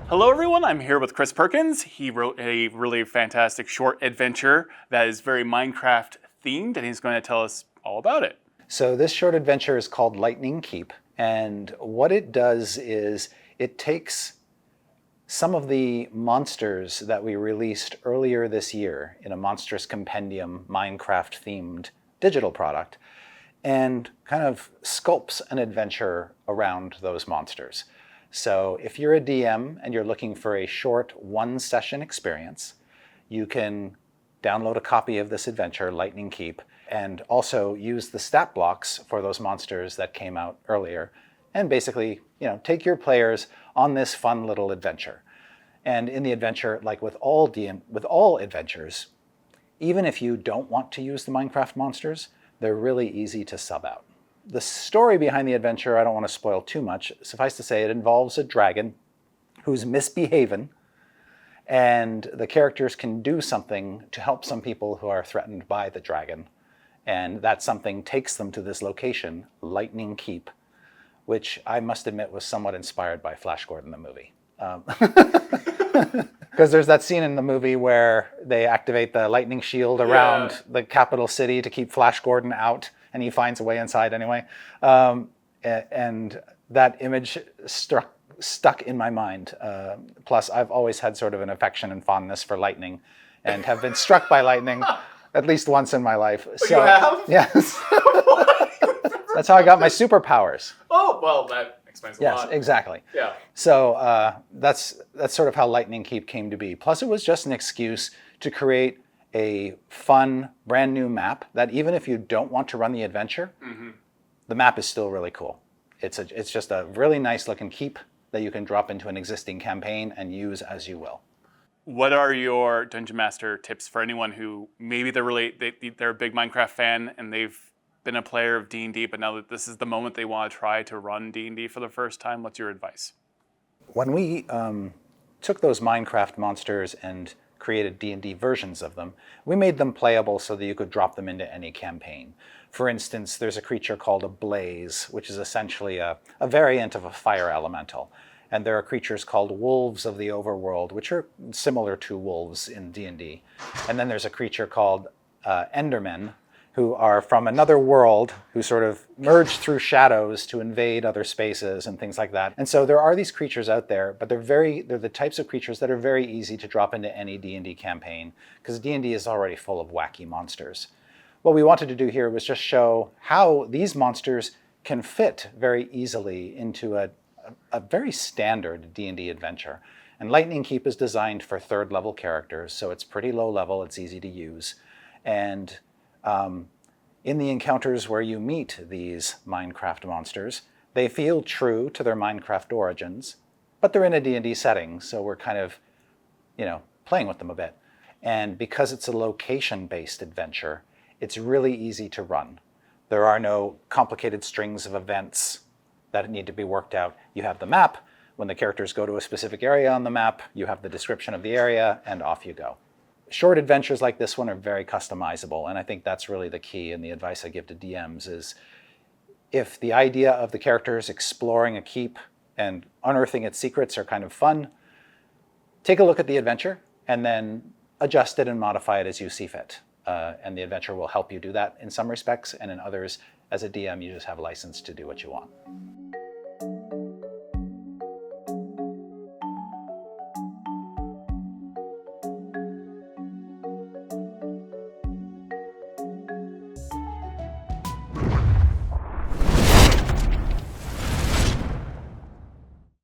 Hello everyone, I'm here with Chris Perkins. He wrote a really fantastic short adventure that is very Minecraft themed, and he's going to tell us all about it. So this short adventure is called Lightning Keep, and what it does is it takes some of the monsters that we released earlier this year in a Monstrous Compendium Minecraft themed digital product and kind of sculpts an adventure around those monsters. So if you're a DM and you're looking for a short one-session experience, you can download a copy of this adventure, Lightning Keep, and also use the stat blocks for those monsters that came out earlier, and basically, take your players on this fun little adventure. And in the adventure, like with all adventures, even if you don't want to use the Minecraft monsters, they're really easy to sub out. The story behind the adventure, I don't want to spoil too much. Suffice to say, it involves a dragon who's misbehaving, and the characters can do something to help some people who are threatened by the dragon. And that something takes them to this location, Lightning Keep, which I must admit was somewhat inspired by Flash Gordon the movie. Because there's that scene in the movie where they activate the lightning shield around the capital city to keep Flash Gordon out, and he finds a way inside anyway. And that image stuck in my mind. Plus, I've always had sort of an affection and fondness for lightning, and have been struck by lightning at least once in my life. So, you have? Yes. That's how I got my superpowers. Oh, well, that explains a lot. Yes, exactly. Yeah. So that's sort of how Lightning Keep came to be. Plus, it was just an excuse to create a fun, brand new map that even if you don't want to run the adventure, the map is still really cool. It's just a really nice looking keep that you can drop into an existing campaign and use as you will. What are your Dungeon Master tips for anyone who maybe they're a big Minecraft fan and they've been a player of D&D, but now that this is the moment they want to try to run D&D for the first time? What's your advice? When we took those Minecraft monsters and created D&D versions of them, we made them playable so that you could drop them into any campaign. For instance, there's a creature called a blaze, which is essentially a variant of a fire elemental. And there are creatures called wolves of the overworld, which are similar to wolves in D&D. And then there's a creature called endermen, who are from another world, who sort of merge through shadows to invade other spaces and things like that. And so there are these creatures out there, but they're the types of creatures that are very easy to drop into any D&D campaign, because D&D is already full of wacky monsters. What we wanted to do here was just show how these monsters can fit very easily into a very standard D&D adventure. And Lightning Keep is designed for third level characters, so it's pretty low level, it's easy to use. And in the encounters where you meet these Minecraft monsters, they feel true to their Minecraft origins, but they're in a D&D setting, so we're kind of, playing with them a bit. And because it's a location-based adventure, it's really easy to run. There are no complicated strings of events that need to be worked out. You have the map. When the characters go to a specific area on the map, you have the description of the area, and off you go. Short adventures like this one are very customizable, and I think that's really the key, and the advice I give to DMs is if the idea of the characters exploring a keep and unearthing its secrets are kind of fun, take a look at the adventure and then adjust it and modify it as you see fit. And the adventure will help you do that in some respects, and in others, as a DM, you just have license to do what you want.